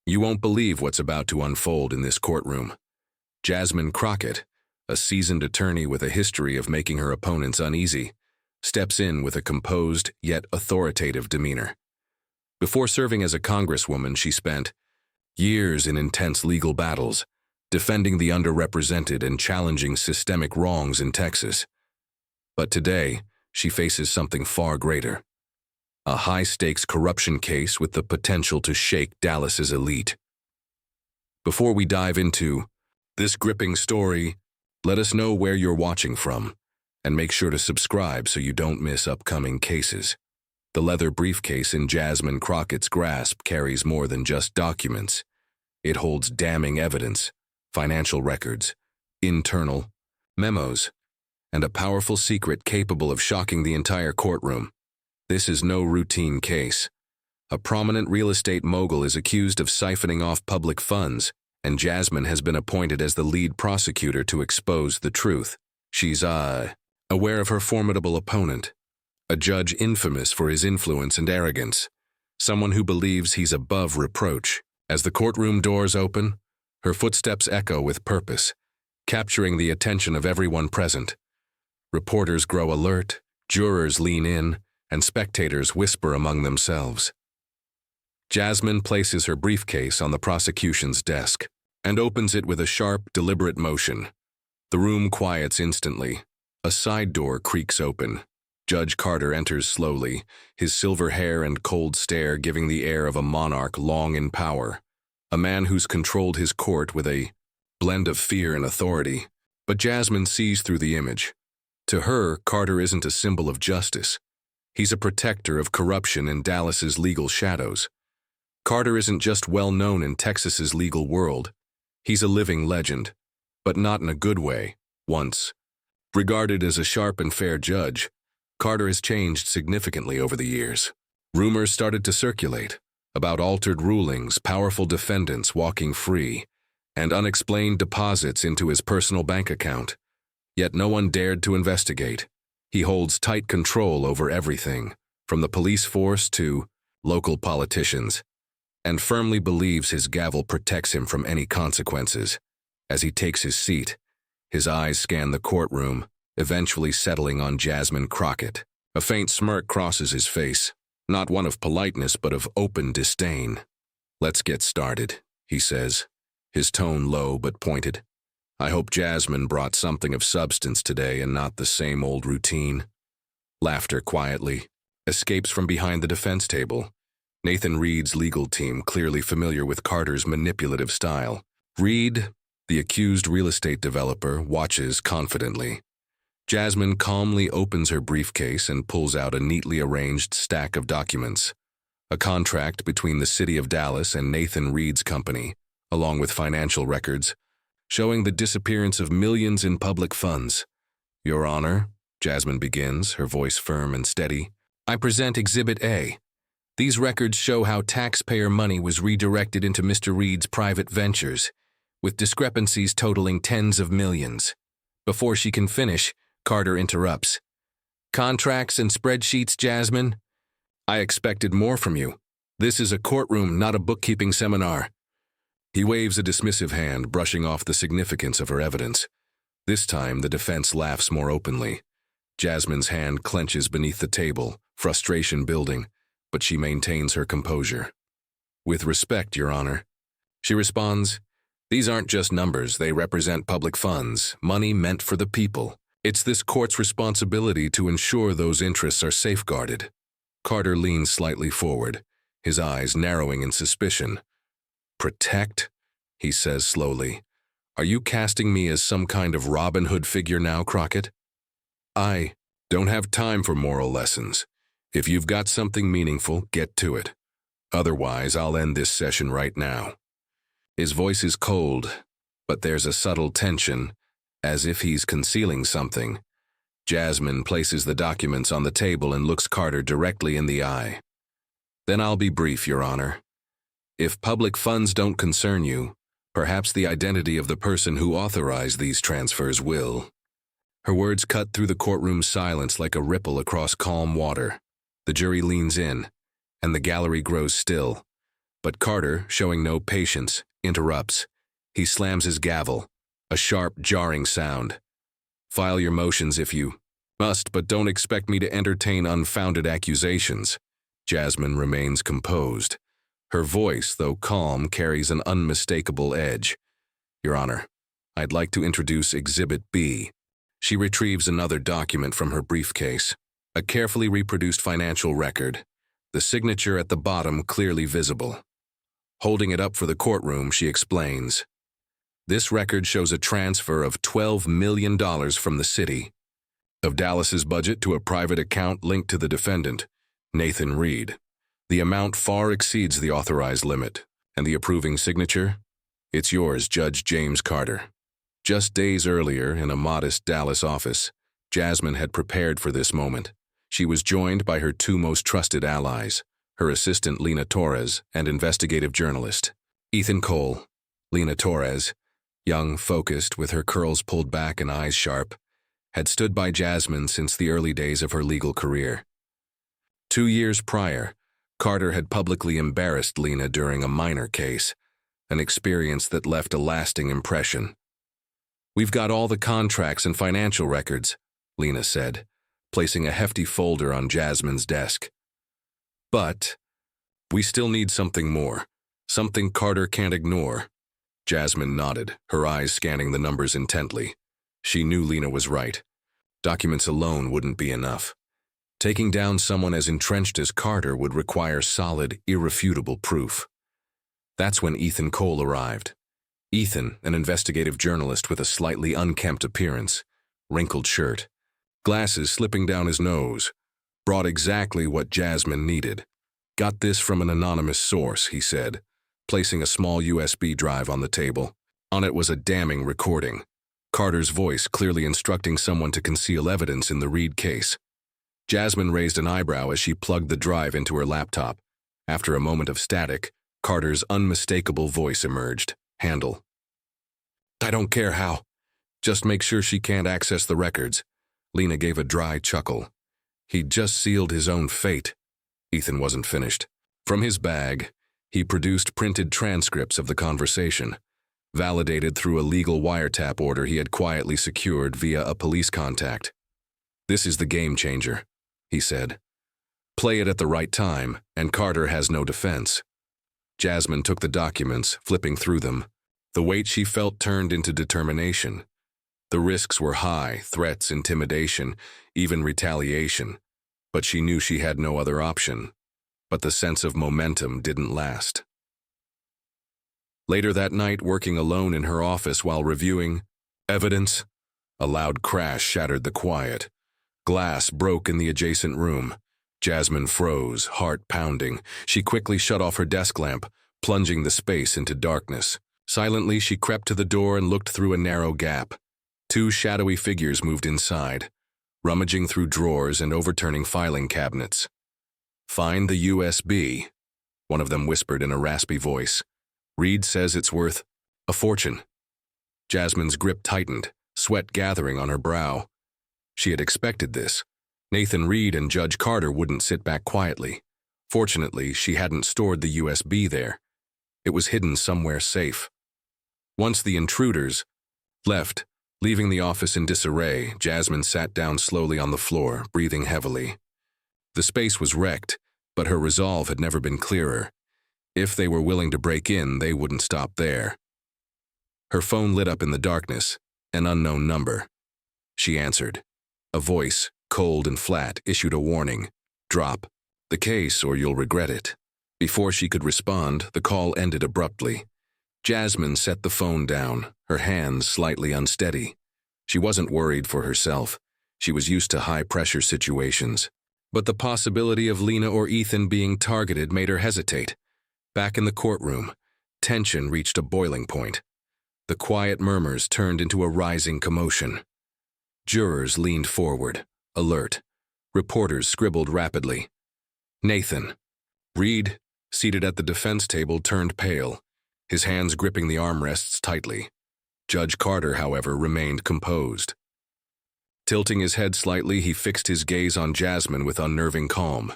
You won't believe what's about to unfold in this courtroom. Jasmine Crockett, a seasoned attorney with a history of making her opponents uneasy, steps in with a composed yet authoritative demeanor. Before serving as a congresswoman, she spent years in intense legal battles, defending the underrepresented and challenging systemic wrongs in Texas. But today, she faces something far greater: a high-stakes corruption case with the potential to shake Dallas's elite. Before we dive into this gripping story, let us know where you're watching from, and make sure to subscribe so you don't miss upcoming cases. The leather briefcase in Jasmine Crockett's grasp carries more than just documents. It holds damning evidence, financial records, internal memos, and a powerful secret capable of shocking the entire courtroom. This is no routine case. A prominent real estate mogul is accused of siphoning off public funds, and Jasmine has been appointed as the lead prosecutor to expose the truth. She's aware of her formidable opponent, a judge infamous for his influence and arrogance, someone who believes he's above reproach. As the courtroom doors open, her footsteps echo with purpose, capturing the attention of everyone present. Reporters grow alert, jurors lean in, and spectators whisper among themselves. Jasmine places her briefcase on the prosecution's desk and opens it with a sharp, deliberate motion. The room quiets instantly. A side door creaks open. Judge Carter enters slowly, his silver hair and cold stare giving the air of a monarch long in power, a man who's controlled his court with a blend of fear and authority. But Jasmine sees through the image. To her, Carter isn't a symbol of justice. He's a protector of corruption in Dallas's legal shadows. Carter isn't just well known in Texas's legal world. He's a living legend, but not in a good way. Once regarded as a sharp and fair judge, Carter has changed significantly over the years. Rumors started to circulate about altered rulings, powerful defendants walking free, and unexplained deposits into his personal bank account. Yet no one dared to investigate. He holds tight control over everything, from the police force to local politicians, and firmly believes his gavel protects him from any consequences. As he takes his seat, his eyes scan the courtroom, eventually settling on Jasmine Crockett. A faint smirk crosses his face, not one of politeness but of open disdain. "Let's get started," he says, his tone low but pointed. "I hope Jasmine brought something of substance today and not the same old routine." Laughter quietly escapes from behind the defense table. Nathan Reed's legal team, clearly familiar with Carter's manipulative style. Reed, the accused real estate developer, watches confidently. Jasmine calmly opens her briefcase and pulls out a neatly arranged stack of documents. A contract between the city of Dallas and Nathan Reed's company, along with financial records, showing the disappearance of millions in public funds. "Your Honor," Jasmine begins, her voice firm and steady, "I present Exhibit A. These records show how taxpayer money was redirected into Mr. Reed's private ventures, with discrepancies totaling tens of millions." Before she can finish, Carter interrupts. "Contracts and spreadsheets, Jasmine? I expected more from you. This is a courtroom, not a bookkeeping seminar." He waves a dismissive hand, brushing off the significance of her evidence. This time, the defense laughs more openly. Jasmine's hand clenches beneath the table, frustration building, but she maintains her composure. "With respect, Your Honor," she responds, "these aren't just numbers, they represent public funds, money meant for the people. It's this court's responsibility to ensure those interests are safeguarded." Carter leans slightly forward, his eyes narrowing in suspicion. "Protect?" he says slowly. "Are you casting me as some kind of Robin Hood figure now, Crockett?" "I don't have time for moral lessons. If you've got something meaningful, get to it. Otherwise, I'll end this session right now." His voice is cold, but there's a subtle tension, as if he's concealing something. Jasmine places the documents on the table and looks Carter directly in the eye. "Then I'll be brief, Your Honor. If public funds don't concern you, perhaps the identity of the person who authorized these transfers will." Her words cut through the courtroom's silence like a ripple across calm water. The jury leans in, and the gallery grows still. But Carter, showing no patience, interrupts. He slams his gavel, a sharp, jarring sound. "File your motions if you must, but don't expect me to entertain unfounded accusations." Jasmine remains composed. Her voice, though calm, carries an unmistakable edge. "Your Honor, I'd like to introduce Exhibit B." She retrieves another document from her briefcase, a carefully reproduced financial record, the signature at the bottom clearly visible. Holding it up for the courtroom, she explains. "This record shows a transfer of $12 million from the city of Dallas's budget to a private account linked to the defendant, Nathan Reed. The amount far exceeds the authorized limit, and the approving signature? It's yours, Judge James Carter." Just days earlier, in a modest Dallas office, Jasmine had prepared for this moment. She was joined by her two most trusted allies, her assistant Lena Torres and investigative journalist Ethan Cole. Lena Torres, young, focused, with her curls pulled back and eyes sharp, had stood by Jasmine since the early days of her legal career. 2 years prior, Carter had publicly embarrassed Lena during a minor case, an experience that left a lasting impression. "We've got all the contracts and financial records," Lena said, placing a hefty folder on Jasmine's desk. "But we still need something more, something Carter can't ignore." Jasmine nodded, her eyes scanning the numbers intently. She knew Lena was right. Documents alone wouldn't be enough. Taking down someone as entrenched as Carter would require solid, irrefutable proof. That's when Ethan Cole arrived. Ethan, an investigative journalist with a slightly unkempt appearance, wrinkled shirt, glasses slipping down his nose, brought exactly what Jasmine needed. "Got this from an anonymous source," he said, placing a small USB drive on the table. On it was a damning recording, Carter's voice clearly instructing someone to conceal evidence in the Reed case. Jasmine raised an eyebrow as she plugged the drive into her laptop. After a moment of static, Carter's unmistakable voice emerged. "Handle." "I don't care how. Just make sure she can't access the records." Lena gave a dry chuckle. He'd just sealed his own fate. Ethan wasn't finished. From his bag, he produced printed transcripts of the conversation, validated through a legal wiretap order he had quietly secured via a police contact. "This is the game changer," he said. "Play it at the right time, and Carter has no defense." Jasmine took the documents, flipping through them. The weight she felt turned into determination. The risks were high, threats, intimidation, even retaliation, but she knew she had no other option. But the sense of momentum didn't last. Later that night, working alone in her office while reviewing evidence, a loud crash shattered the quiet. Glass broke in the adjacent room. Jasmine froze, heart pounding. She quickly shut off her desk lamp, plunging the space into darkness. Silently, she crept to the door and looked through a narrow gap. Two shadowy figures moved inside, rummaging through drawers and overturning filing cabinets. "Find the USB," one of them whispered in a raspy voice. "Reed says it's worth a fortune." Jasmine's grip tightened, sweat gathering on her brow. She had expected this. Nathan Reed and Judge Carter wouldn't sit back quietly. Fortunately, she hadn't stored the USB there. It was hidden somewhere safe. Once the intruders left, leaving the office in disarray, Jasmine sat down slowly on the floor, breathing heavily. The space was wrecked, but her resolve had never been clearer. If they were willing to break in, they wouldn't stop there. Her phone lit up in the darkness, an unknown number. She answered. A voice, cold and flat, issued a warning. "Drop the case or you'll regret it." Before she could respond, the call ended abruptly. Jasmine set the phone down, her hands slightly unsteady. She wasn't worried for herself. She was used to high-pressure situations. But the possibility of Lena or Ethan being targeted made her hesitate. Back in the courtroom, tension reached a boiling point. The quiet murmurs turned into a rising commotion. Jurors leaned forward, alert. Reporters scribbled rapidly. Nathan. Reed, seated at the defense table, turned pale, his hands gripping the armrests tightly. Judge Carter, however, remained composed. Tilting his head slightly, he fixed his gaze on Jasmine with unnerving calm.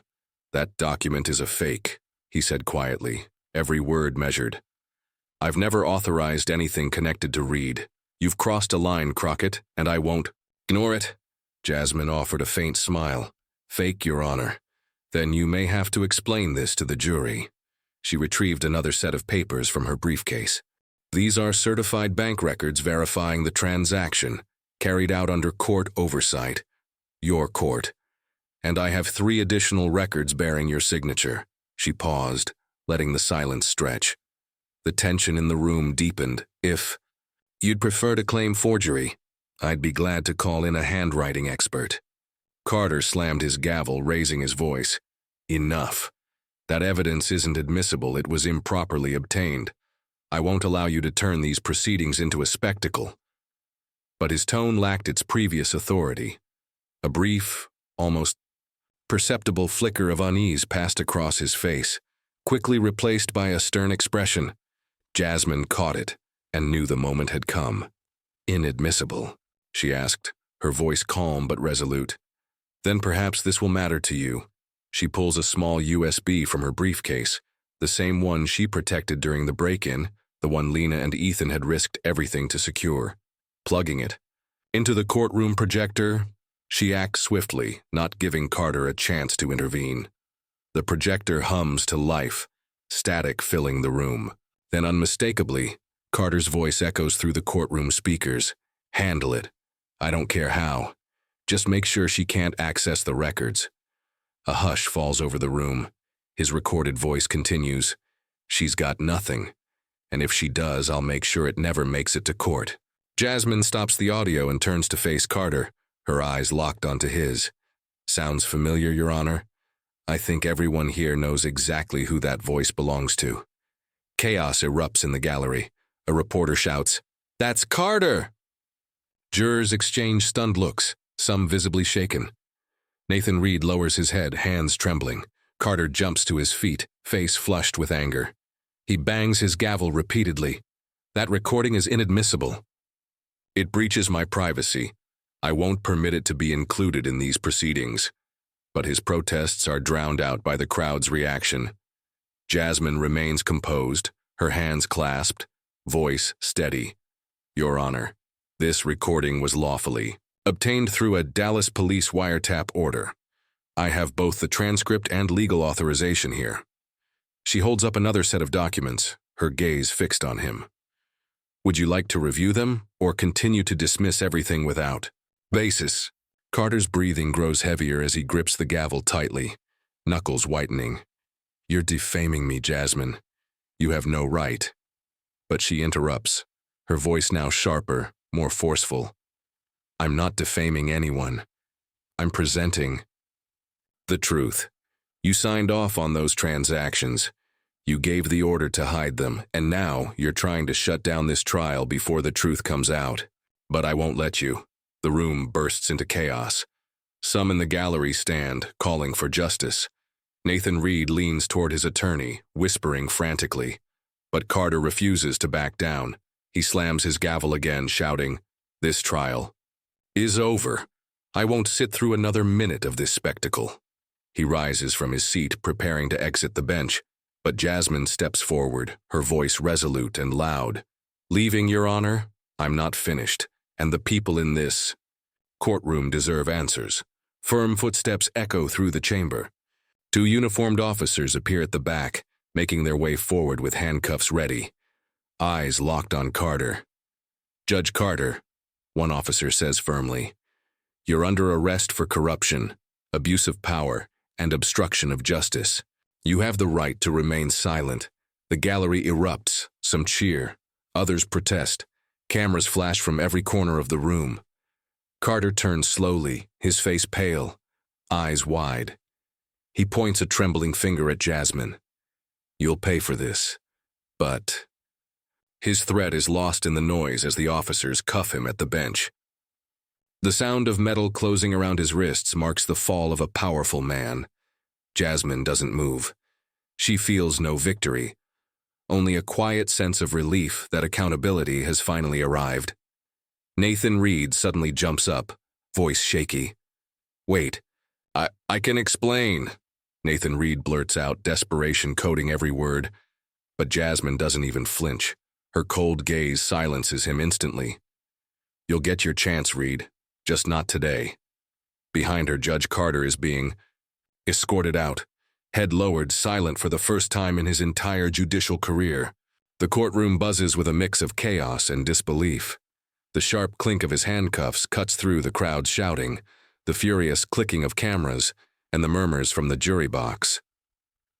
"That document is a fake," he said quietly, every word measured. I've never authorized anything connected to Reed. You've crossed a line, Crockett, and I won't. Ignore it. Jasmine offered a faint smile. Fake, Your Honor. Then you may have to explain this to the jury. She retrieved another set of papers from her briefcase. These are certified bank records verifying the transaction, carried out under court oversight. Your court. And I have 3 additional records bearing your signature. She paused, letting the silence stretch. The tension in the room deepened. If you'd prefer to claim forgery, I'd be glad to call in a handwriting expert. Carter slammed his gavel, raising his voice. Enough. That evidence isn't admissible. It was improperly obtained. I won't allow you to turn these proceedings into a spectacle. But his tone lacked its previous authority. A brief, almost perceptible flicker of unease passed across his face, quickly replaced by a stern expression. Jasmine caught it and knew the moment had come. Inadmissible, she asked, her voice calm but resolute. Then perhaps this will matter to you. She pulls a small USB from her briefcase, the same one she protected during the break-in, the one Lena and Ethan had risked everything to secure. Plugging it into the courtroom projector, she acts swiftly, not giving Carter a chance to intervene. The projector hums to life, static filling the room. Then unmistakably, Carter's voice echoes through the courtroom speakers. Handle it. I don't care how. Just make sure she can't access the records. A hush falls over the room. His recorded voice continues. She's got nothing. And if she does, I'll make sure it never makes it to court. Jasmine stops the audio and turns to face Carter, her eyes locked onto his. Sounds familiar, Your Honor? I think everyone here knows exactly who that voice belongs to. Chaos erupts in the gallery. A reporter shouts, "That's Carter!" Jurors exchange stunned looks, some visibly shaken. Nathan Reed lowers his head, hands trembling. Carter jumps to his feet, face flushed with anger. He bangs his gavel repeatedly. That recording is inadmissible. It breaches my privacy. I won't permit it to be included in these proceedings. But his protests are drowned out by the crowd's reaction. Jasmine remains composed, her hands clasped, voice steady. Your Honor, this recording was lawfully obtained through a Dallas police wiretap order. I have both the transcript and legal authorization here. She holds up another set of documents, her gaze fixed on him. Would you like to review them, or continue to dismiss everything without basis? Carter's breathing grows heavier as he grips the gavel tightly, knuckles whitening. You're defaming me, Jasmine. You have no right. But she interrupts, her voice now sharper, more forceful. I'm not defaming anyone. I'm presenting the truth. You signed off on those transactions. You gave the order to hide them, and now you're trying to shut down this trial before the truth comes out. But I won't let you. The room bursts into chaos. Some in the gallery stand, calling for justice. Nathan Reed leans toward his attorney, whispering frantically. But Carter refuses to back down. He slams his gavel again, shouting, "This trial is over. I won't sit through another minute of this spectacle." He rises from his seat, preparing to exit the bench, but Jasmine steps forward, her voice resolute and loud. "Leaving, Your Honor? I'm not finished, and the people in this courtroom deserve answers." Firm footsteps echo through the chamber. 2 uniformed officers appear at the back, making their way forward with handcuffs ready. Eyes locked on Carter. "Judge Carter," one officer says firmly, "you're under arrest for corruption, abuse of power, and obstruction of justice. You have the right to remain silent." The gallery erupts, some cheer, others protest. Cameras flash from every corner of the room. Carter turns slowly, his face pale, eyes wide. He points a trembling finger at Jasmine. "You'll pay for this, but..." His threat is lost in the noise as the officers cuff him at the bench. The sound of metal closing around his wrists marks the fall of a powerful man. Jasmine doesn't move. She feels no victory, only a quiet sense of relief that accountability has finally arrived. Nathan Reed suddenly jumps up, voice shaky. "Wait, I can explain," Nathan Reed blurts out, desperation coating every word. But Jasmine doesn't even flinch. Her cold gaze silences him instantly. You'll get your chance, Reed. Just not today. Behind her, Judge Carter is being escorted out, head lowered, silent for the first time in his entire judicial career. The courtroom buzzes with a mix of chaos and disbelief. The sharp clink of his handcuffs cuts through the crowd's shouting, the furious clicking of cameras, and the murmurs from the jury box.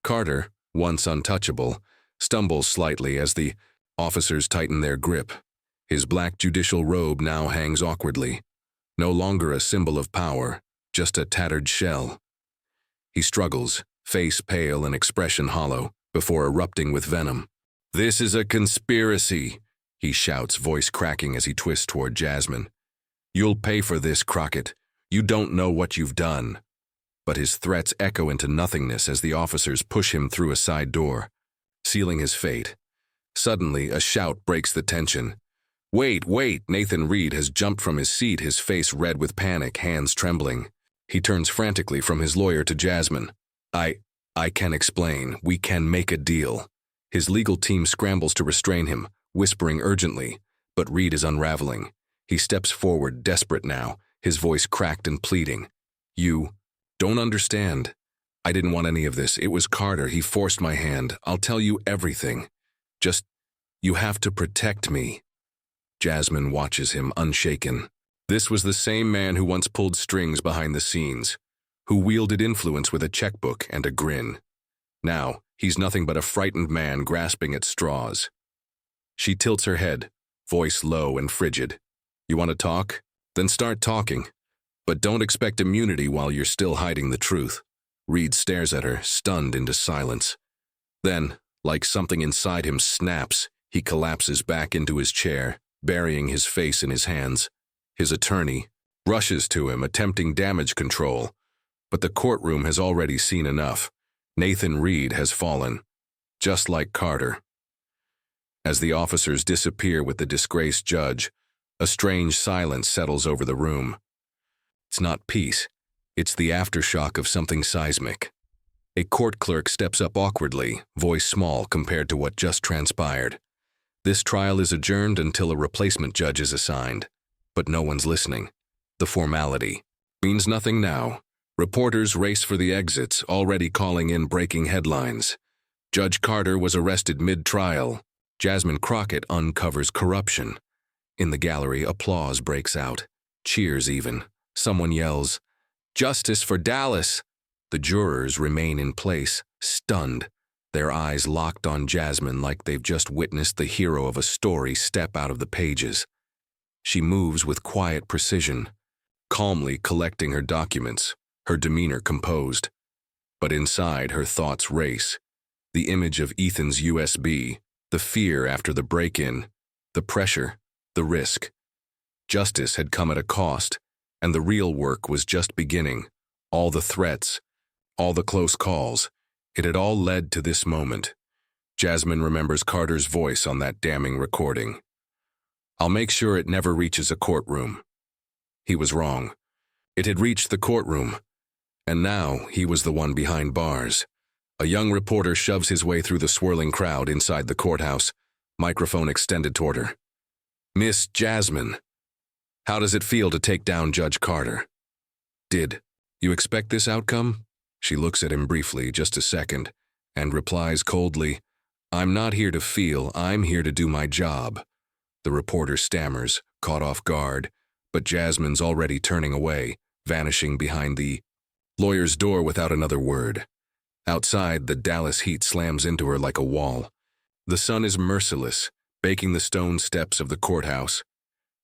Carter, once untouchable, stumbles slightly as the officers tighten their grip. His black judicial robe now hangs awkwardly, no longer a symbol of power, just a tattered shell. He struggles, face pale and expression hollow, before erupting with venom. "This is a conspiracy," he shouts, voice cracking as he twists toward Jasmine. "You'll pay for this, Crockett. You don't know what you've done." But his threats echo into nothingness as the officers push him through a side door, sealing his fate. Suddenly, a shout breaks the tension. "Wait, wait!" Nathan Reed has jumped from his seat, his face red with panic, hands trembling. He turns frantically from his lawyer to Jasmine. I can explain. We can make a deal." His legal team scrambles to restrain him, whispering urgently, but Reed is unraveling. He steps forward, desperate now, his voice cracked and pleading. "You don't understand. I didn't want any of this. It was Carter. He forced my hand. I'll tell you everything. Just, you have to protect me." Jasmine watches him, unshaken. This was the same man who once pulled strings behind the scenes, who wielded influence with a checkbook and a grin. Now, he's nothing but a frightened man grasping at straws. She tilts her head, voice low and frigid. "You want to talk? Then start talking. But don't expect immunity while you're still hiding the truth." Reed stares at her, stunned into silence. Then, like something inside him snaps, he collapses back into his chair, burying his face in his hands. His attorney rushes to him, attempting damage control, but the courtroom has already seen enough. Nathan Reed has fallen, just like Carter. As the officers disappear with the disgraced judge, a strange silence settles over the room. It's not peace, it's the aftershock of something seismic. A court clerk steps up awkwardly, voice small compared to what just transpired. This trial is adjourned until a replacement judge is assigned. But no one's listening. The formality means nothing now. Reporters race for the exits, already calling in breaking headlines. Judge Carter was arrested mid-trial. Jasmine Crockett uncovers corruption. In the gallery, applause breaks out. Cheers even. Someone yells, "Justice for Dallas!" The jurors remain in place, stunned, their eyes locked on Jasmine like they've just witnessed the hero of a story step out of the pages. She moves with quiet precision, calmly collecting her documents, her demeanor composed. But inside, her thoughts race. The image of Ethan's USB, the fear after the break-in, the pressure, the risk. Justice had come at a cost, and the real work was just beginning. All the threats, all the close calls, it had all led to this moment. Jasmine remembers Carter's voice on that damning recording. "I'll make sure it never reaches a courtroom." He was wrong. It had reached the courtroom, and now he was the one behind bars. A young reporter shoves his way through the swirling crowd inside the courthouse, microphone extended toward her. "Miss Jasmine, how does it feel to take down Judge Carter?" "Did you expect this outcome?" She looks at him briefly, just a second, and replies coldly, "I'm not here to feel, I'm here to do my job." The reporter stammers, caught off guard, but Jasmine's already turning away, vanishing behind the lawyer's door without another word. Outside, the Dallas heat slams into her like a wall. The sun is merciless, baking the stone steps of the courthouse.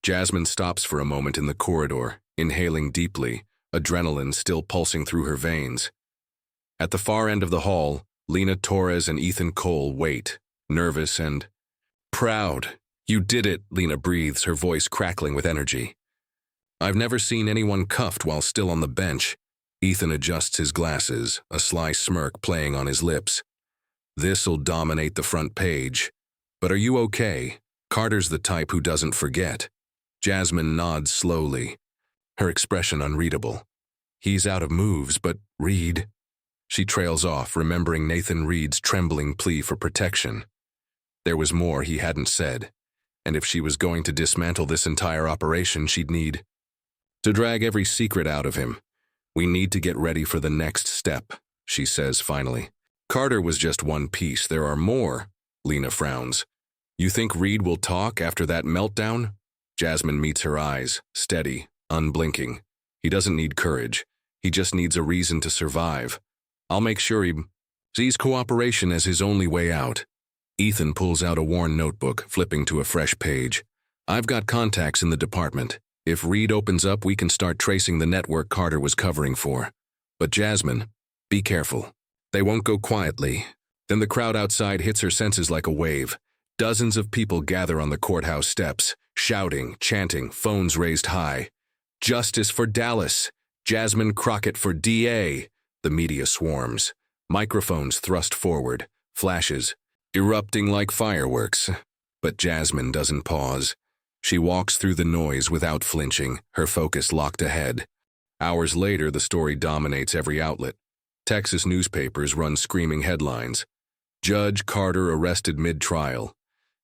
Jasmine stops for a moment in the corridor, inhaling deeply, adrenaline still pulsing through her veins. At the far end of the hall, Lena Torres and Ethan Cole wait, nervous and proud. "You did it," Lena breathes, her voice crackling with energy. "I've never seen anyone cuffed while still on the bench." Ethan adjusts his glasses, a sly smirk playing on his lips. "This'll dominate the front page. But are you okay? Carter's the type who doesn't forget." Jasmine nods slowly, her expression unreadable. "He's out of moves, but Reed..." She trails off, remembering Nathan Reed's trembling plea for protection. There was more he hadn't said, and if she was going to dismantle this entire operation, she'd need to drag every secret out of him. We need to get ready for the next step, she says finally. Carter was just one piece. There are more, Lena frowns. You think Reed will talk after that meltdown? Jasmine meets her eyes, steady, unblinking. He doesn't need courage. He just needs a reason to survive. I'll make sure he sees cooperation as his only way out. Ethan pulls out a worn notebook, flipping to a fresh page. I've got contacts in the department. If Reed opens up, we can start tracing the network Carter was covering for. But Jasmine, be careful. They won't go quietly. Then the crowd outside hits her senses like a wave. Dozens of people gather on the courthouse steps, shouting, chanting, phones raised high. Justice for Dallas. Jasmine Crockett for DA. The media swarms. Microphones thrust forward. Flashes. Erupting like fireworks. But Jasmine doesn't pause. She walks through the noise without flinching, her focus locked ahead. Hours later, the story dominates every outlet. Texas newspapers run screaming headlines. Judge Carter arrested mid-trial.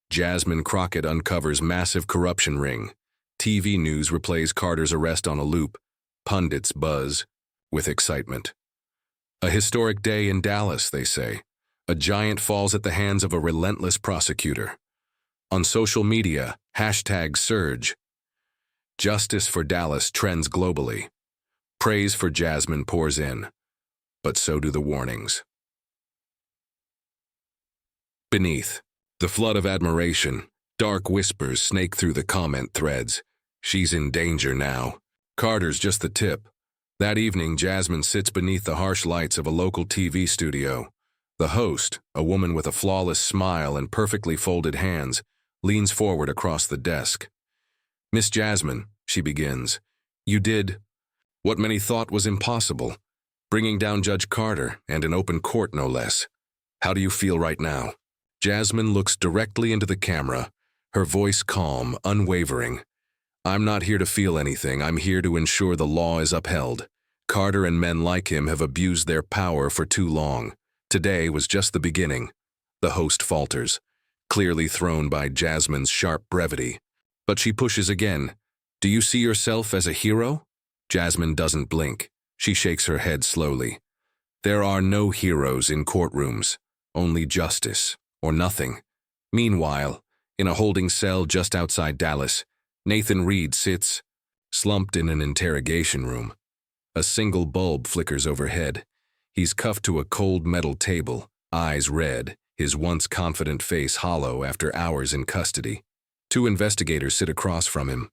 Jasmine Crockett uncovers massive corruption ring. TV news replays Carter's arrest on a loop. Pundits buzz with excitement. A historic day in Dallas, they say. A giant falls at the hands of a relentless prosecutor. On social media, #surge. Justice for Dallas trends globally. Praise for Jasmine pours in, but so do the warnings. Beneath, the flood of admiration, dark whispers snake through the comment threads. She's in danger now. Carter's just the tip. That evening, Jasmine sits beneath the harsh lights of a local TV studio. The host, a woman with a flawless smile and perfectly folded hands, leans forward across the desk. Miss Jasmine, she begins, you did what many thought was impossible, bringing down Judge Carter, and in open court no less. How do you feel right now? Jasmine looks directly into the camera, her voice calm, unwavering. I'm not here to feel anything. I'm here to ensure the law is upheld. Carter and men like him have abused their power for too long. Today was just the beginning. The host falters, clearly thrown by Jasmine's sharp brevity. But she pushes again. Do you see yourself as a hero? Jasmine doesn't blink. She shakes her head slowly. There are no heroes in courtrooms, only justice, or nothing. Meanwhile, in a holding cell just outside Dallas, Nathan Reed sits, slumped in an interrogation room. A single bulb flickers overhead. He's cuffed to a cold metal table, eyes red, his once confident face hollow after hours in custody. Two investigators sit across from him.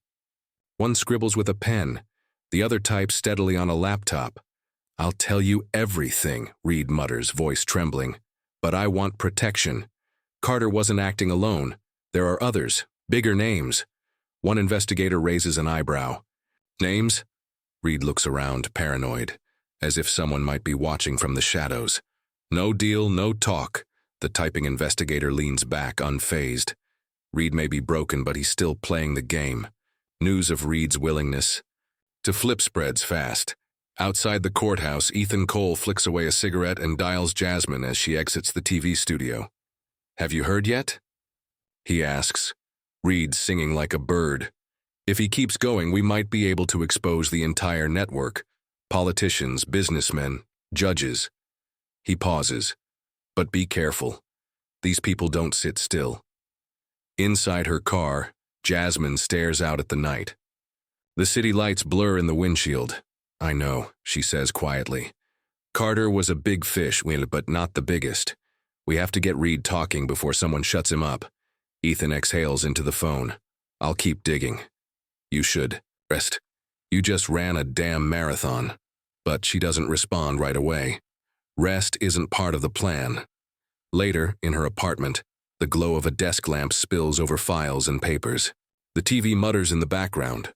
One scribbles with a pen, the other types steadily on a laptop. I'll tell you everything, Reed mutters, voice trembling. But I want protection. Carter wasn't acting alone. There are others, bigger names. One investigator raises an eyebrow. Names? Reed looks around, paranoid, as if someone might be watching from the shadows. No deal, no talk. The typing investigator leans back, unfazed. Reed may be broken, but he's still playing the game. News of Reed's willingness to flip spreads fast. Outside the courthouse, Ethan Cole flicks away a cigarette and dials Jasmine as she exits the TV studio. Have you heard yet? He asks, Reed singing like a bird. If he keeps going, we might be able to expose the entire network. Politicians, businessmen, judges. He pauses. But be careful. These people don't sit still. Inside her car, Jasmine stares out at the night. The city lights blur in the windshield. I know, she says quietly. Carter was a big fish, but not the biggest. We have to get Reed talking before someone shuts him up. Ethan exhales into the phone. I'll keep digging. You should rest. You just ran a damn marathon. But she doesn't respond right away. Rest isn't part of the plan. Later, in her apartment, the glow of a desk lamp spills over files and papers. The TV mutters in the background.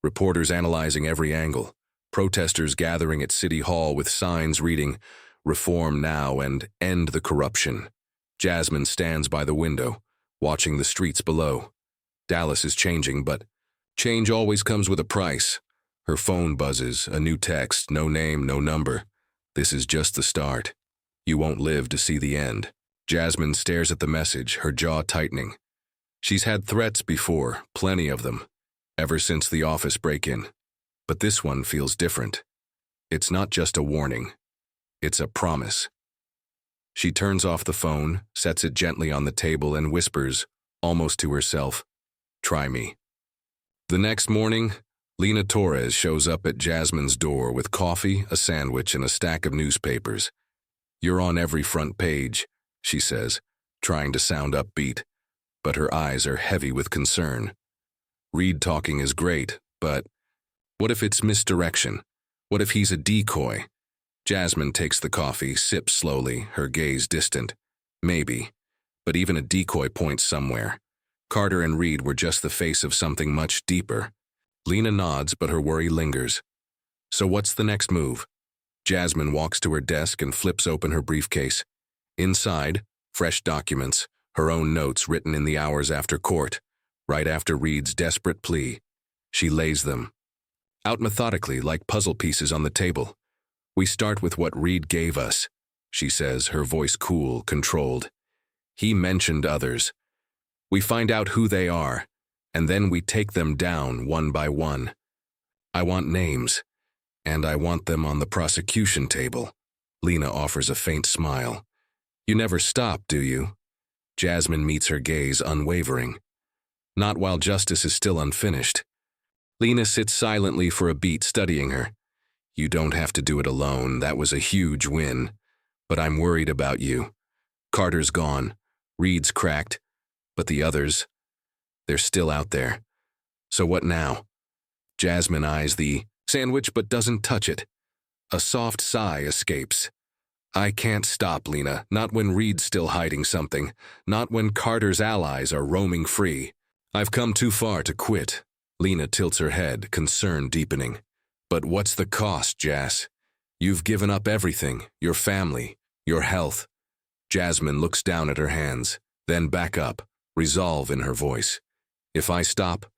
Reporters analyzing every angle. Protesters gathering at City Hall with signs reading, "Reform now" and "End the corruption." Jasmine stands by the window, watching the streets below. Dallas is changing, but change always comes with a price. Her phone buzzes, a new text, no name, no number. This is just the start. You won't live to see the end. Jasmine stares at the message, her jaw tightening. She's had threats before, plenty of them, ever since the office break-in. But this one feels different. It's not just a warning. It's a promise. She turns off the phone, sets it gently on the table, and whispers, almost to herself, "Try me." The next morning, Lena Torres shows up at Jasmine's door with coffee, a sandwich, and a stack of newspapers. "You're on every front page," she says, trying to sound upbeat, but her eyes are heavy with concern. Reed talking is great, but what if it's misdirection? What if he's a decoy? Jasmine takes the coffee, sips slowly, her gaze distant. Maybe, but even a decoy points somewhere. Carter and Reed were just the face of something much deeper. Lena nods, but her worry lingers. So what's the next move? Jasmine walks to her desk and flips open her briefcase. Inside, fresh documents, her own notes written in the hours after court, right after Reed's desperate plea. She lays them out methodically like puzzle pieces on the table. "We start with what Reed gave us," she says, her voice cool, controlled. "He mentioned others. We find out who they are, and then we take them down one by one. I want names, and I want them on the prosecution table." Lena offers a faint smile. "You never stop, do you?" Jasmine meets her gaze, unwavering. "Not while justice is still unfinished." Lena sits silently for a beat, studying her. "You don't have to do it alone. That was a huge win. But I'm worried about you. Carter's gone. Reed's cracked. But the others, they're still out there. So what now?" Jasmine eyes the sandwich but doesn't touch it. A soft sigh escapes. "I can't stop, Lena. Not when Reed's still hiding something. Not when Carter's allies are roaming free. I've come too far to quit." Lena tilts her head, concern deepening. "But what's the cost, Jas? You've given up everything, your family, your health." Jasmine looks down at her hands, then back up, resolve in her voice. "If I stop,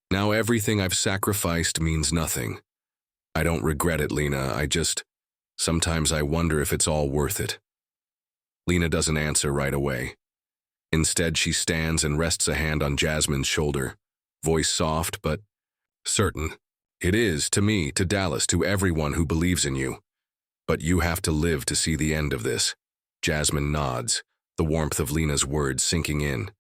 now everything I've sacrificed means nothing. I don't regret it, Lena. Sometimes I wonder if it's all worth it." Lena doesn't answer right away. Instead, she stands and rests a hand on Jasmine's shoulder, voice soft but certain. "It is, to me, to Dallas, to everyone who believes in you. But you have to live to see the end of this." Jasmine nods, the warmth of Lena's words sinking in.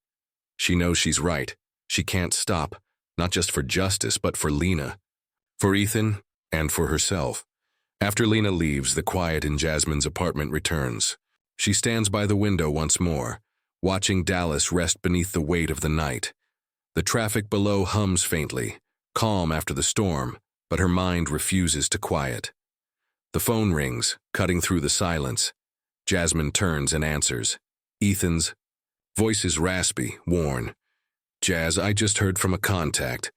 She knows she's right. She can't stop, not just for justice, but for Lena, for Ethan, and for herself. After Lena leaves, the quiet in Jasmine's apartment returns. She stands by the window once more, watching Dallas rest beneath the weight of the night. The traffic below hums faintly, calm after the storm, but her mind refuses to quiet. The phone rings, cutting through the silence. Jasmine turns and answers. Ethan's voice is raspy, worn. "Jazz, I just heard from a contact.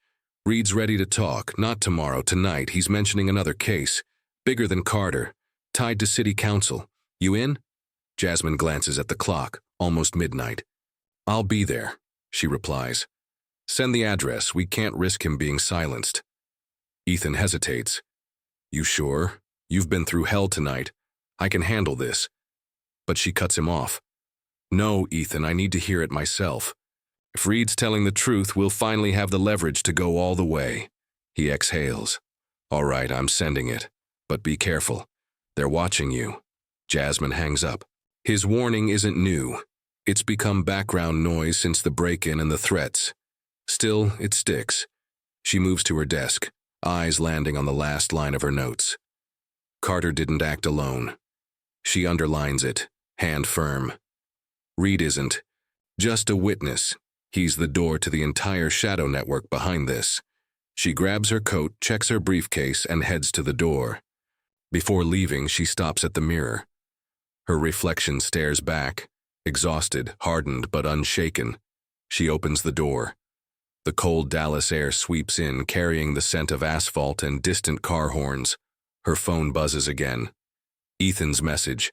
Reed's ready to talk, not tomorrow, tonight. He's mentioning another case, bigger than Carter, tied to city council. You in?" Jasmine glances at the clock, almost midnight. "I'll be there," she replies. "Send the address. We can't risk him being silenced." Ethan hesitates. "You sure? You've been through hell tonight. I can handle this." But she cuts him off. "No, Ethan, I need to hear it myself. If Reed's telling the truth, we'll finally have the leverage to go all the way." He exhales. "All right, I'm sending it. But be careful. They're watching you." Jasmine hangs up. His warning isn't new. It's become background noise since the break-in and the threats. Still, it sticks. She moves to her desk, eyes landing on the last line of her notes. Carter didn't act alone. She underlines it, hand firm. Reed isn't just a witness. He's the door to the entire shadow network behind this. She grabs her coat, checks her briefcase, and heads to the door. Before leaving, she stops at the mirror. Her reflection stares back, exhausted, hardened, but unshaken. She opens the door. The cold Dallas air sweeps in, carrying the scent of asphalt and distant car horns. Her phone buzzes again. Ethan's message.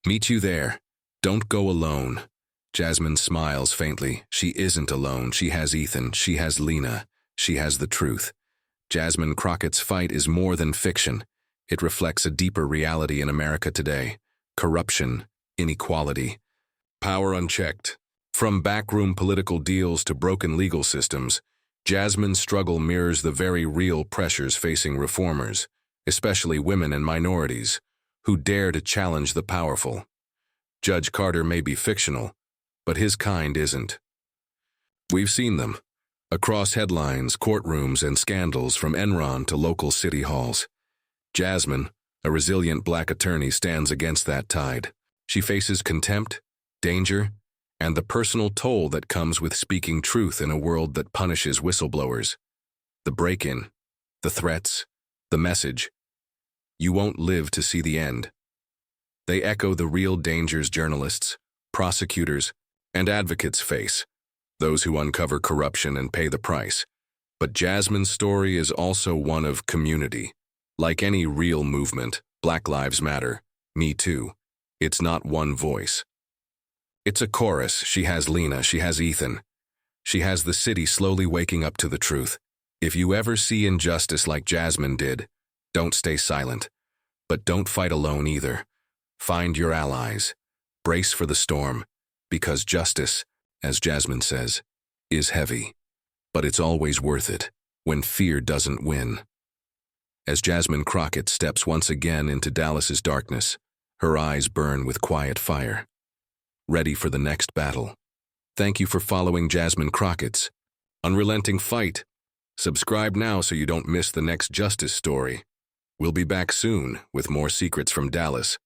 "Meet you there. Don't go alone." Jasmine smiles faintly. She isn't alone. She has Ethan. She has Lena. She has the truth. Jasmine Crockett's fight is more than fiction. It reflects a deeper reality in America today. Corruption, inequality. Power unchecked. From backroom political deals to broken legal systems, Jasmine's struggle mirrors the very real pressures facing reformers, especially women and minorities, who dare to challenge the powerful. Judge Carter may be fictional, but his kind isn't. We've seen them, across headlines, courtrooms, and scandals from Enron to local city halls. Jasmine, a resilient black attorney, stands against that tide. She faces contempt, danger, and the personal toll that comes with speaking truth in a world that punishes whistleblowers. The break-in, the threats, the message. You won't live to see the end. They echo the real dangers journalists, prosecutors, and advocates face, those who uncover corruption and pay the price. But Jasmine's story is also one of community. Like any real movement, Black Lives Matter, Me Too, it's not one voice. It's a chorus. She has Lena, she has Ethan. She has the city slowly waking up to the truth. If you ever see injustice like Jasmine did, don't stay silent. But don't fight alone either. Find your allies. Brace for the storm, because justice, as Jasmine says, is heavy. But it's always worth it, when fear doesn't win. As Jasmine Crockett steps once again into Dallas's darkness, her eyes burn with quiet fire, ready for the next battle. Thank you for following Jasmine Crockett's unrelenting fight. Subscribe now so you don't miss the next justice story. We'll be back soon with more secrets from Dallas.